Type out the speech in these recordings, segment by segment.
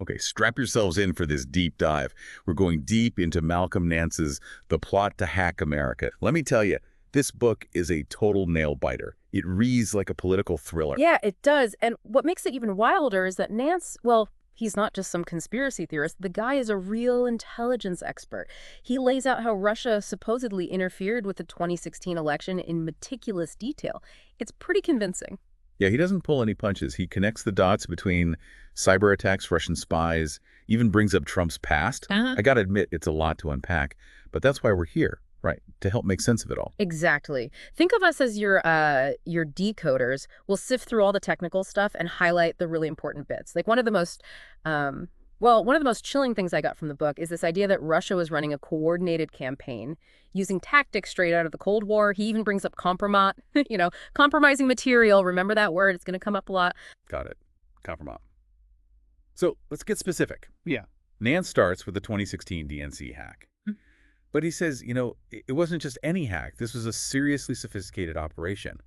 Okay, strap yourselves in for this deep dive. We're going deep into Malcolm Nance's The Plot to Hack America. Let me tell you, this book is a total nail-biter. It reads like a political thriller. Yeah, it does. And what makes it even wilder is that Nance, well, he's not just some conspiracy theorist. The guy is a real intelligence expert. He lays out how Russia supposedly interfered with the 2016 election in meticulous detail. It's pretty convincing. Yeah, he doesn't pull any punches. He connects the dots between cyber attacks, Russian spies, even brings up Trump's past. I gotta admit, it's a lot to unpack, but that's why we're here, right? To help make sense of it all. Exactly. Think of us as your decoders. We'll sift through all the technical stuff and highlight the really important bits. Like one of the most chilling things I got from the book is this idea that Russia was running a coordinated campaign using tactics straight out of the Cold War. He even brings up compromat, compromising material. Remember that word? It's going to come up a lot. Got it. Compromise. So let's get specific. Yeah. Nance starts with the 2016 DNC hack. But he says, it wasn't just any hack. This was a seriously sophisticated operation.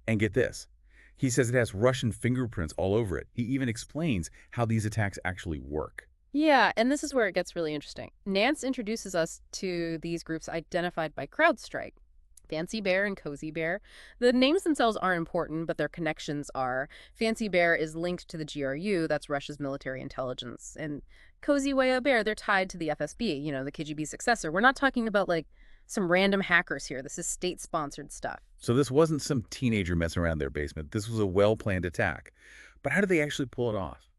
And get this. He says it has Russian fingerprints all over it. He even explains how these attacks actually work. Yeah, and this is where it gets really interesting. Nance introduces us to these groups identified by CrowdStrike. Fancy Bear and Cozy Bear. The names themselves aren't important, but their connections are. Fancy Bear is linked to the GRU, that's Russia's military intelligence. And Cozy Bear, they're tied to the FSB, the KGB successor. We're not talking about, some random hackers here. This is state-sponsored stuff. So this wasn't some teenager messing around their basement. This was a well-planned attack. But how did they actually pull it off?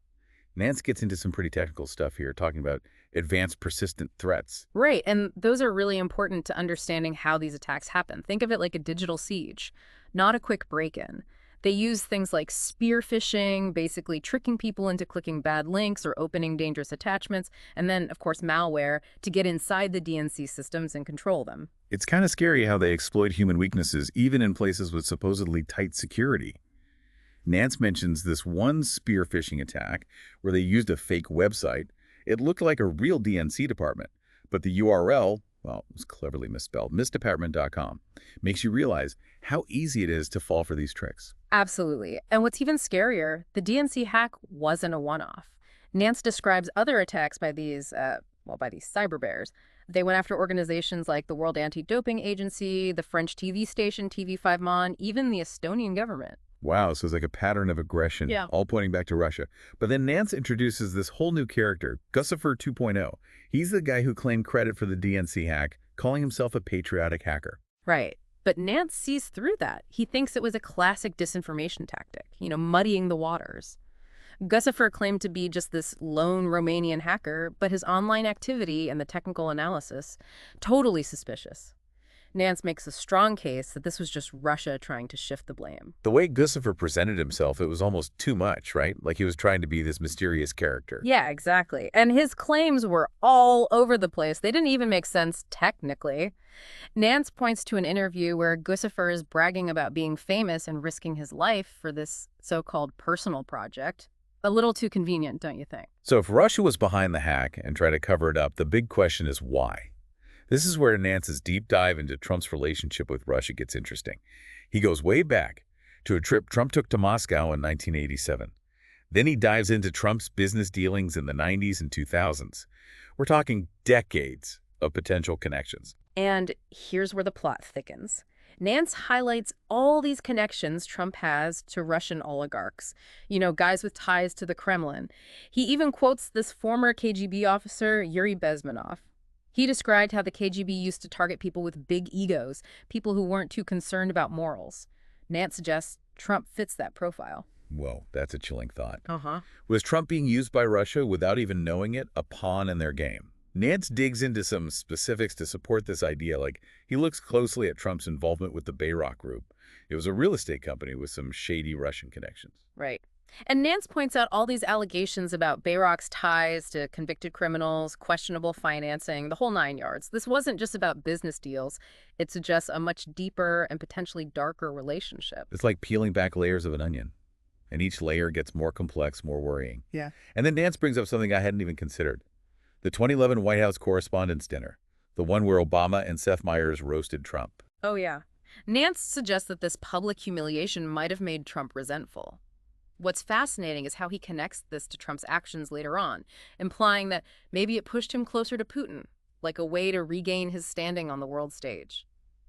Nance gets into some pretty technical stuff here, talking about advanced persistent threats. Right, and those are really important to understanding how these attacks happen. Think of it like a digital siege, not a quick break-in. They use things like spear phishing, basically tricking people into clicking bad links or opening dangerous attachments, and then, of course, malware to get inside the DNC systems and control them. It's kind of scary how they exploit human weaknesses, even in places with supposedly tight security. Nance mentions this one spear phishing attack where they used a fake website. It looked like a real DNC department, but the URL, well, it was cleverly misspelled, misdepartment.com, makes you realize how easy it is to fall for these tricks. Absolutely. And what's even scarier, the DNC hack wasn't a one-off. Nance describes other attacks by these cyber bears. They went after organizations like the World Anti-Doping Agency, the French TV station TV5 Mon, even the Estonian government. Wow, so it's like a pattern of aggression, all pointing back to Russia. But then Nance introduces this whole new character, Gussifer 2.0. He's the guy who claimed credit for the DNC hack, calling himself a patriotic hacker. Right. But Nance sees through that. He thinks it was a classic disinformation tactic, muddying the waters. Gussifer claimed to be just this lone Romanian hacker, but his online activity and the technical analysis, totally suspicious. Nance makes a strong case that this was just Russia trying to shift the blame. The way Gussifer presented himself, it was almost too much, right? Like he was trying to be this mysterious character. Yeah, exactly. And his claims were all over the place. They didn't even make sense technically. Nance points to an interview where Gussifer is bragging about being famous and risking his life for this so-called personal project. A little too convenient, don't you think? So if Russia was behind the hack and tried to cover it up, the big question is why? This is where Nance's deep dive into Trump's relationship with Russia gets interesting. He goes way back to a trip Trump took to Moscow in 1987. Then he dives into Trump's business dealings in the 90s and 2000s. We're talking decades of potential connections. And here's where the plot thickens. Nance highlights all these connections Trump has to Russian oligarchs, guys with ties to the Kremlin. He even quotes this former KGB officer, Yuri Bezmenov. He described how the KGB used to target people with big egos, people who weren't too concerned about morals. Nance suggests Trump fits that profile. Whoa, that's a chilling thought. Uh-huh. Was Trump being used by Russia without even knowing it, a pawn in their game? Nance digs into some specifics to support this idea, like he looks closely at Trump's involvement with the Bayrock Group. It was a real estate company with some shady Russian connections. Right. And Nance points out all these allegations about Bayrock's ties to convicted criminals, questionable financing, the whole nine yards. This wasn't just about business deals. It suggests a much deeper and potentially darker relationship. It's like peeling back layers of an onion. And each layer gets more complex, more worrying. Yeah. And then Nance brings up something I hadn't even considered. The 2011 White House Correspondents' Dinner. The one where Obama and Seth Meyers roasted Trump. Oh, yeah. Nance suggests that this public humiliation might have made Trump resentful. What's fascinating is how he connects this to Trump's actions later on, implying that maybe it pushed him closer to Putin, like a way to regain his standing on the world stage.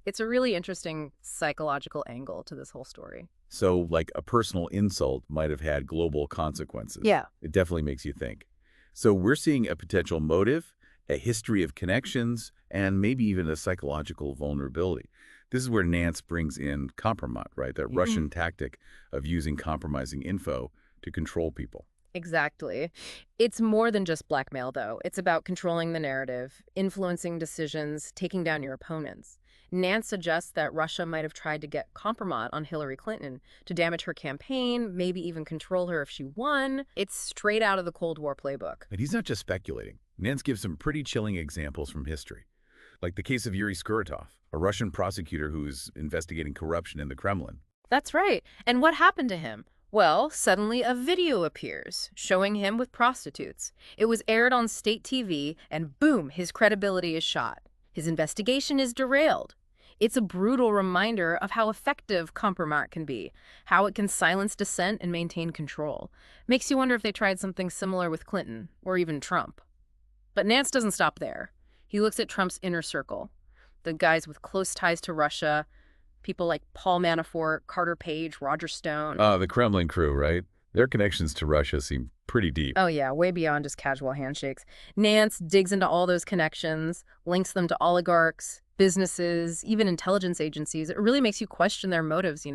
It's a really interesting psychological angle to this whole story. So, like, a personal insult might have had global consequences. Yeah. It definitely makes you think. So we're seeing a potential motive, a history of connections, and maybe even a psychological vulnerability. This is where Nance brings in compromat, right? That Russian tactic of using compromising info to control people. Exactly. It's more than just blackmail, though. It's about controlling the narrative, influencing decisions, taking down your opponents. Nance suggests that Russia might have tried to get compromise on Hillary Clinton to damage her campaign, maybe even control her if she won. It's straight out of the Cold War playbook. And he's not just speculating. Nance gives some pretty chilling examples from history, like the case of Yuri Skuratov, a Russian prosecutor who is investigating corruption in the Kremlin. That's right. And what happened to him? Well, suddenly a video appears showing him with prostitutes. It was aired on state TV, and boom, his credibility is shot. His investigation is derailed. It's a brutal reminder of how effective compromise can be, how it can silence dissent and maintain control. Makes you wonder if they tried something similar with Clinton, or even Trump. But Nance doesn't stop there. He looks at Trump's inner circle, the guys with close ties to Russia, people like Paul Manafort, Carter Page, Roger Stone. The Kremlin crew, right? Their connections to Russia seem pretty deep. Oh yeah, way beyond just casual handshakes. Nance digs into all those connections, links them to oligarchs, businesses, even intelligence agencies. It really makes you question their motives.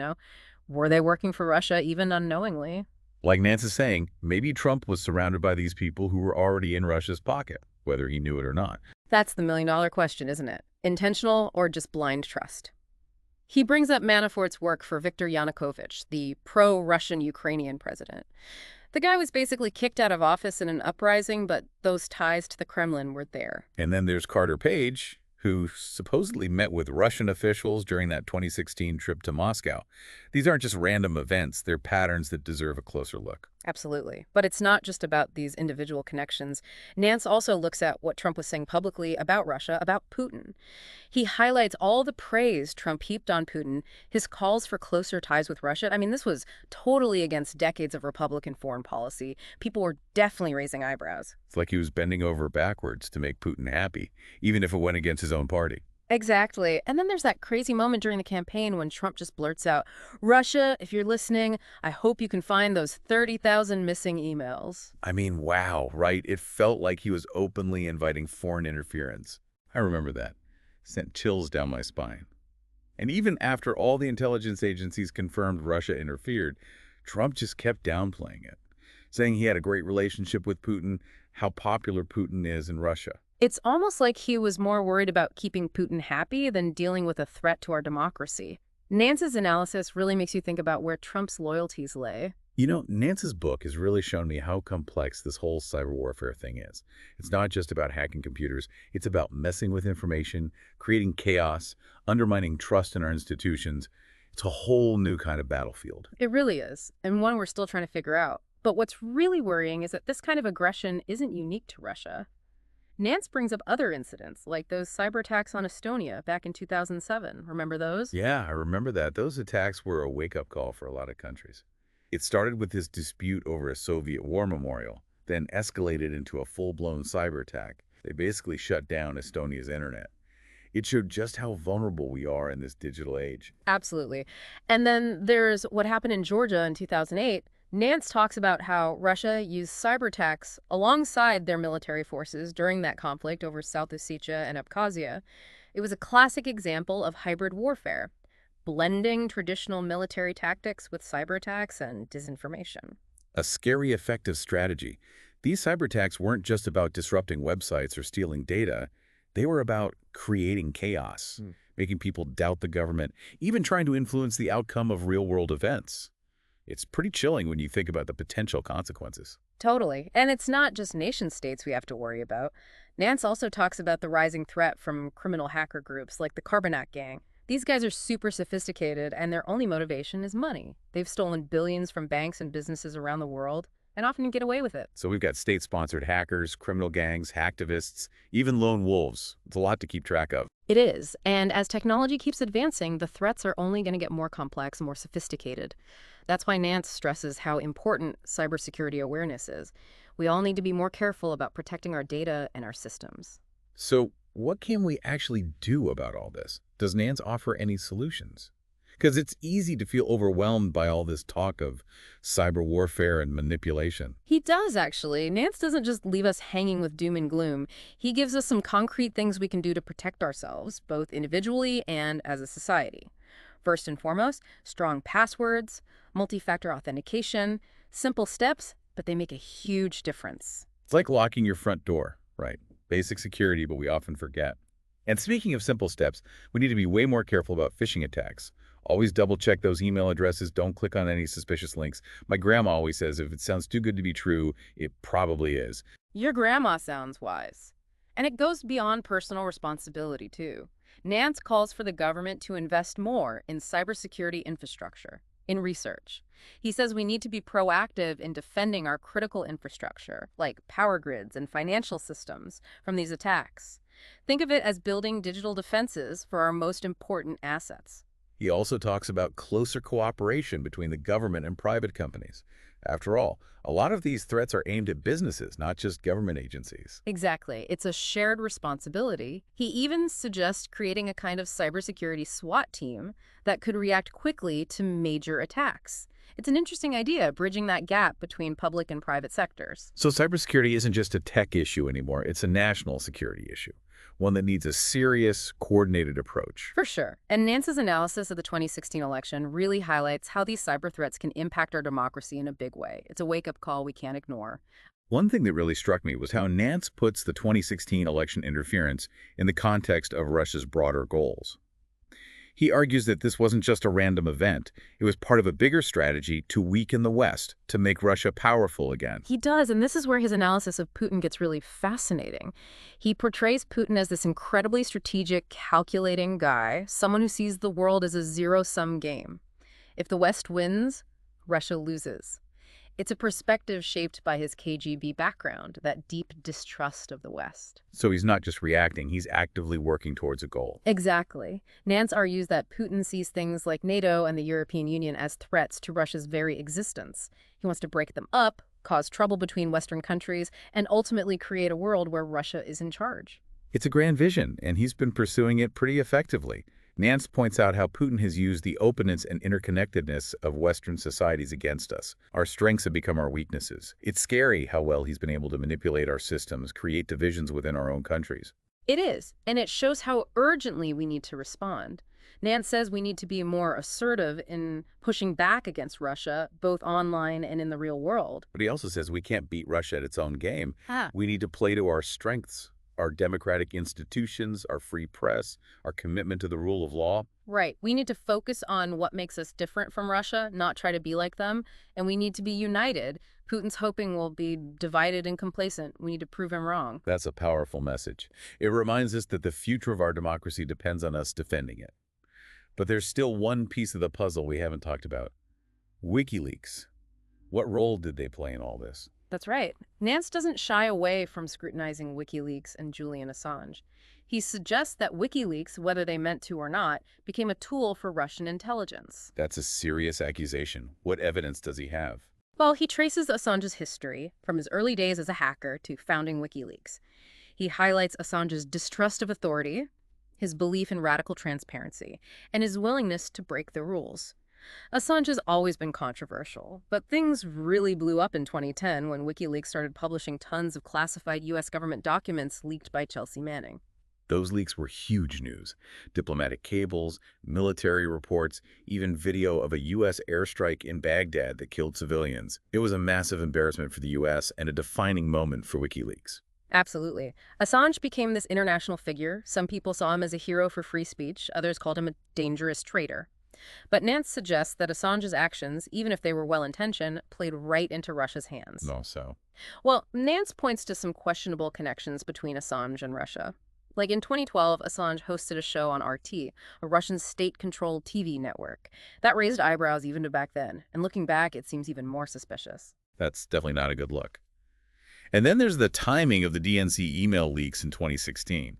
Were they working for Russia even unknowingly? Like Nance is saying, maybe Trump was surrounded by these people who were already in Russia's pocket, whether he knew it or not. That's the million-dollar question, isn't it? Intentional or just blind trust? He brings up Manafort's work for Viktor Yanukovych, the pro-Russian Ukrainian president. The guy was basically kicked out of office in an uprising, but those ties to the Kremlin were there. And then there's Carter Page, who supposedly met with Russian officials during that 2016 trip to Moscow. These aren't just random events, they're patterns that deserve a closer look. Absolutely. But it's not just about these individual connections. Nance also looks at what Trump was saying publicly about Russia, about Putin. He highlights all the praise Trump heaped on Putin, his calls for closer ties with Russia. I mean, this was totally against decades of Republican foreign policy. People were definitely raising eyebrows. It's like he was bending over backwards to make Putin happy, even if it went against his own party. Exactly. And then there's that crazy moment during the campaign when Trump just blurts out, "Russia, if you're listening, I hope you can find those 30,000 missing emails." I mean, wow, right? It felt like he was openly inviting foreign interference. I remember that. Sent chills down my spine. And even after all the intelligence agencies confirmed Russia interfered, Trump just kept downplaying it, saying he had a great relationship with Putin, how popular Putin is in Russia. It's almost like he was more worried about keeping Putin happy than dealing with a threat to our democracy. Nance's analysis really makes you think about where Trump's loyalties lay. You know, Nance's book has really shown me how complex this whole cyber warfare thing is. It's not just about hacking computers. It's about messing with information, creating chaos, undermining trust in our institutions. It's a whole new kind of battlefield. It really is, and one we're still trying to figure out. But what's really worrying is that this kind of aggression isn't unique to Russia. Nance brings up other incidents, like those cyber attacks on Estonia back in 2007. Remember those? Yeah, I remember that. Those attacks were a wake-up call for a lot of countries. It started with this dispute over a Soviet war memorial, then escalated into a full-blown cyber attack. They basically shut down Estonia's internet. It showed just how vulnerable we are in this digital age. Absolutely. And then there's what happened in Georgia in 2008. Nance talks about how Russia used cyber attacks alongside their military forces during that conflict over South Ossetia and Abkhazia. It was a classic example of hybrid warfare, blending traditional military tactics with cyber attacks and disinformation. A scary, effective strategy. These cyber attacks weren't just about disrupting websites or stealing data. They were about creating chaos, making people doubt the government, even trying to influence the outcome of real-world events. It's pretty chilling when you think about the potential consequences. Totally. And it's not just nation states we have to worry about. Nance also talks about the rising threat from criminal hacker groups like the Carbonac gang. These guys are super sophisticated, and their only motivation is money. They've stolen billions from banks and businesses around the world, and often get away with it. So we've got state-sponsored hackers, criminal gangs, hacktivists, even lone wolves. It's a lot to keep track of. It is, and as technology keeps advancing, the threats are only going to get more complex, more sophisticated. That's why Nance stresses how important cybersecurity awareness is. We all need to be more careful about protecting our data and our systems. So what can we actually do about all this? Does Nance offer any solutions? Because it's easy to feel overwhelmed by all this talk of cyber warfare and manipulation. He does, actually. Nance doesn't just leave us hanging with doom and gloom. He gives us some concrete things we can do to protect ourselves, both individually and as a society. First and foremost, strong passwords, multi-factor authentication, simple steps, but they make a huge difference. It's like locking your front door, right? Basic security, but we often forget. And speaking of simple steps, we need to be way more careful about phishing attacks. Always double check those email addresses. Don't click on any suspicious links. My grandma always says if it sounds too good to be true, it probably is. Your grandma sounds wise. And it goes beyond personal responsibility, too. Nance calls for the government to invest more in cybersecurity infrastructure, in research. He says we need to be proactive in defending our critical infrastructure, like power grids and financial systems, from these attacks. Think of it as building digital defenses for our most important assets. He also talks about closer cooperation between the government and private companies. After all, a lot of these threats are aimed at businesses, not just government agencies. Exactly. It's a shared responsibility. He even suggests creating a kind of cybersecurity SWAT team that could react quickly to major attacks. It's an interesting idea, bridging that gap between public and private sectors. So cybersecurity isn't just a tech issue anymore, it's a national security issue, one that needs a serious, coordinated approach. For sure. And Nance's analysis of the 2016 election really highlights how these cyber threats can impact our democracy in a big way. It's a wake-up call we can't ignore. One thing that really struck me was how Nance puts the 2016 election interference in the context of Russia's broader goals. He argues that this wasn't just a random event. It was part of a bigger strategy to weaken the West, to make Russia powerful again. He does, and this is where his analysis of Putin gets really fascinating. He portrays Putin as this incredibly strategic, calculating guy, someone who sees the world as a zero-sum game. If the West wins, Russia loses. It's a perspective shaped by his KGB background, that deep distrust of the West. So he's not just reacting, he's actively working towards a goal. Exactly. Nance argues that Putin sees things like NATO and the European Union as threats to Russia's very existence. He wants to break them up, cause trouble between Western countries, and ultimately create a world where Russia is in charge. It's a grand vision, and he's been pursuing it pretty effectively. Nance points out how Putin has used the openness and interconnectedness of Western societies against us. Our strengths have become our weaknesses. It's scary how well he's been able to manipulate our systems, create divisions within our own countries. It is, and it shows how urgently we need to respond. Nance says we need to be more assertive in pushing back against Russia, both online and in the real world. But he also says we can't beat Russia at its own game. Ah. We need to play to our strengths, our democratic institutions, our free press, our commitment to the rule of law. Right. We need to focus on what makes us different from Russia, not try to be like them. And we need to be united. Putin's hoping we'll be divided and complacent. We need to prove him wrong. That's a powerful message. It reminds us that the future of our democracy depends on us defending it. But there's still one piece of the puzzle we haven't talked about. WikiLeaks. What role did they play in all this? That's right. Nance doesn't shy away from scrutinizing WikiLeaks and Julian Assange. He suggests that WikiLeaks, whether they meant to or not, became a tool for Russian intelligence. That's a serious accusation. What evidence does he have? Well, he traces Assange's history, from his early days as a hacker to founding WikiLeaks. He highlights Assange's distrust of authority, his belief in radical transparency, and his willingness to break the rules. Assange has always been controversial, but things really blew up in 2010 when WikiLeaks started publishing tons of classified U.S. government documents leaked by Chelsea Manning. Those leaks were huge news. Diplomatic cables, military reports, even video of a U.S. airstrike in Baghdad that killed civilians. It was a massive embarrassment for the U.S. and a defining moment for WikiLeaks. Absolutely. Assange became this international figure. Some people saw him as a hero for free speech. Others called him a dangerous traitor. But Nance suggests that Assange's actions, even if they were well-intentioned, played right into Russia's hands. So, Well, Nance points to some questionable connections between Assange and Russia. Like in 2012, Assange hosted a show on RT, a Russian state-controlled TV network. That raised eyebrows even to back then, and looking back, it seems even more suspicious. that's definitely not a good look. And then there's the timing of the DNC email leaks in 2016.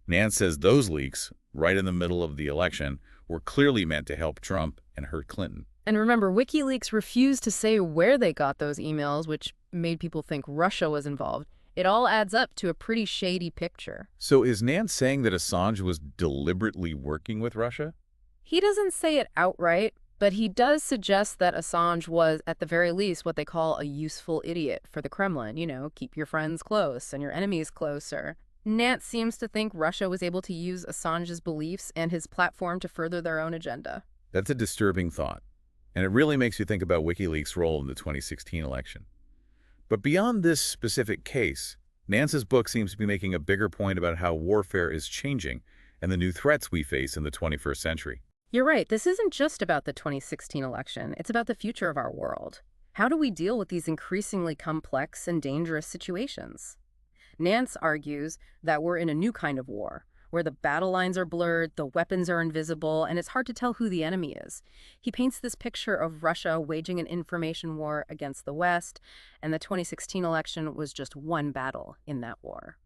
Nance says those leaks, right in the middle of the election, were clearly meant to help Trump and hurt Clinton. And remember, WikiLeaks refused to say where they got those emails, which made people think Russia was involved. It all adds up to a pretty shady picture. So is Nance saying that Assange was deliberately working with Russia? He doesn't say it outright, but he does suggest that Assange was, at the very least, what they call a useful idiot for the Kremlin. You know, keep your friends close and your enemies closer. Nance seems to think Russia was able to use Assange's beliefs and his platform to further their own agenda. That's a disturbing thought, and it really makes you think about WikiLeaks' role in the 2016 election. But beyond this specific case, Nance's book seems to be making a bigger point about how warfare is changing and the new threats we face in the 21st century. You're right, this isn't just about the 2016 election. It's about the future of our world. How do we deal with these increasingly complex and dangerous situations? Nance argues that we're in a new kind of war, where the battle lines are blurred, the weapons are invisible, and it's hard to tell who the enemy is. He paints this picture of Russia waging an information war against the West, and the 2016 election was just one battle in that war.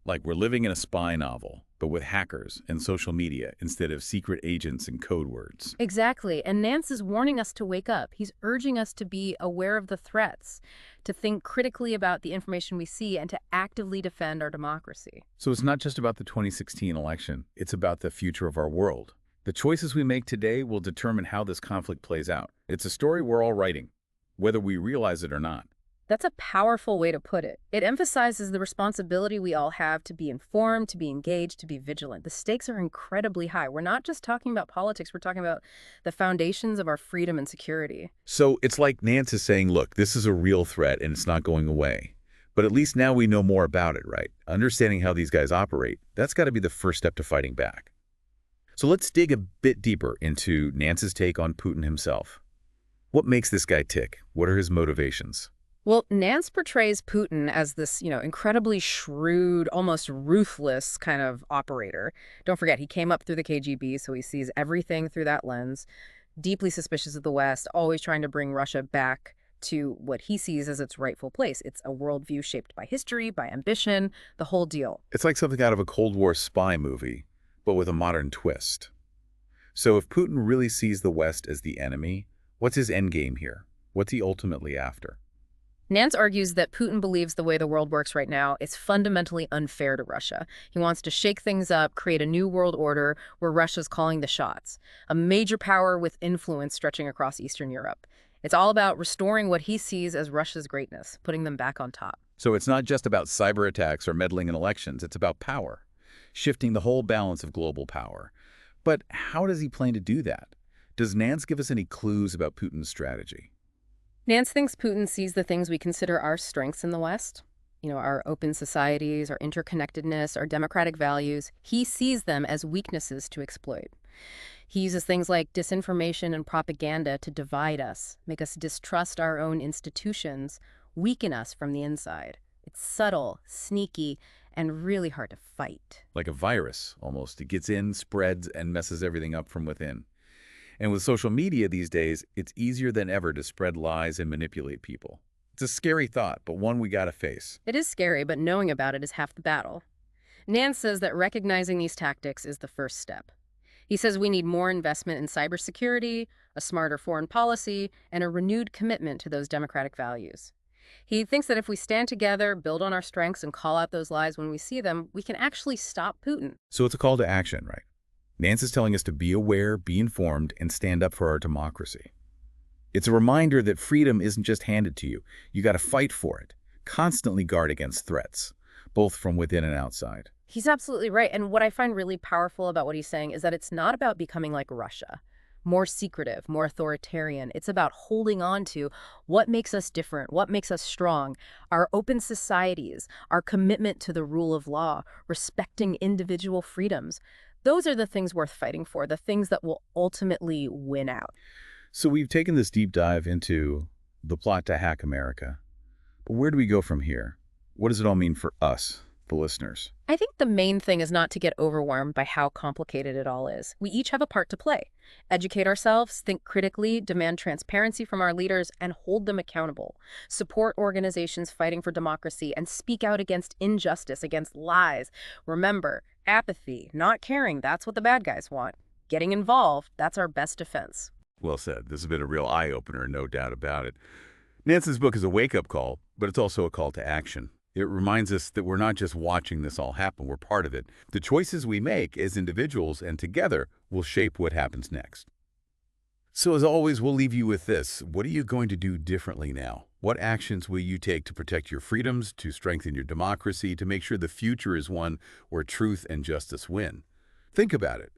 Like we're living in a spy novel, but with hackers and social media instead of secret agents and code words. Exactly, and Nance is warning us to wake up. He's urging us to be aware of the threats, to think critically about the information we see, and to actively defend our democracy. So it's not just about the 2016 election, it's about the future of our world. The choices we make today will determine how this conflict plays out. It's a story we're all writing, whether we realize it or not. That's a powerful way to put it. It emphasizes the responsibility we all have to be informed, to be engaged, to be vigilant. The stakes are incredibly high. We're not just talking about politics, we're talking about the foundations of our freedom and security. So it's like Nance is saying, look, this is a real threat and it's not going away. But at least now we know more about it, right? Understanding how these guys operate, that's got to be the first step to fighting back. So let's dig a bit deeper into Nance's take on Putin himself. What makes this guy tick? What are his motivations? Well, Nance portrays Putin as this, incredibly shrewd, almost ruthless kind of operator. Don't forget, he came up through the KGB, so he sees everything through that lens. Deeply suspicious of the West, always trying to bring Russia back to what he sees as its rightful place. It's a worldview shaped by history, by ambition, the whole deal. It's like something out of a Cold War spy movie, but with a modern twist. So if Putin really sees the West as the enemy, what's his endgame here? What's he ultimately after? Nance argues that Putin believes the way the world works right now is fundamentally unfair to Russia. He wants to shake things up, create a new world order where Russia's calling the shots, a major power with influence stretching across Eastern Europe. It's all about restoring what he sees as Russia's greatness, putting them back on top. So it's not just about cyber attacks or meddling in elections, it's about power, shifting the whole balance of global power. But how does he plan to do that? Does Nance give us any clues about Putin's strategy? Nance thinks Putin sees the things we consider our strengths in the West, our open societies, our interconnectedness, our democratic values. He sees them as weaknesses to exploit. He uses things like disinformation and propaganda to divide us, make us distrust our own institutions, weaken us from the inside. It's subtle, sneaky, and really hard to fight. Like a virus, almost. It gets in, spreads, and messes everything up from within. And with social media these days, it's easier than ever to spread lies and manipulate people. It's a scary thought, but one we gotta face. It is scary, but knowing about it is half the battle. Nance says that recognizing these tactics is the first step. He says we need more investment in cybersecurity, a smarter foreign policy, and a renewed commitment to those democratic values. He thinks that if we stand together, build on our strengths, and call out those lies when we see them, we can actually stop Putin. So it's a call to action, right? Nance is telling us to be aware, be informed, and stand up for our democracy. It's a reminder that freedom isn't just handed to you. You got to fight for it. Constantly guard against threats, both from within and outside. He's absolutely right. And what I find really powerful about what he's saying is that it's not about becoming like Russia, more secretive, more authoritarian. It's about holding on to what makes us different, what makes us strong, our open societies, our commitment to the rule of law, respecting individual freedoms. Those are the things worth fighting for, the things that will ultimately win out. So we've taken this deep dive into the plot to hack America. But where do we go from here? What does it all mean for us, the listeners? I think the main thing is not to get overwhelmed by how complicated it all is. We each have a part to play. Educate ourselves, think critically, demand transparency from our leaders, and hold them accountable. Support organizations fighting for democracy and speak out against injustice, against lies. Remember, apathy, not caring, that's what the bad guys want. Getting involved, that's our best defense. Well said. This has been a real eye-opener, no doubt about it. Nance's book is a wake-up call, but it's also a call to action. It reminds us that we're not just watching this all happen, we're part of it. The choices we make as individuals and together will shape what happens next. So as always, we'll leave you with this. What are you going to do differently now? What actions will you take to protect your freedoms, to strengthen your democracy, to make sure the future is one where truth and justice win? Think about it.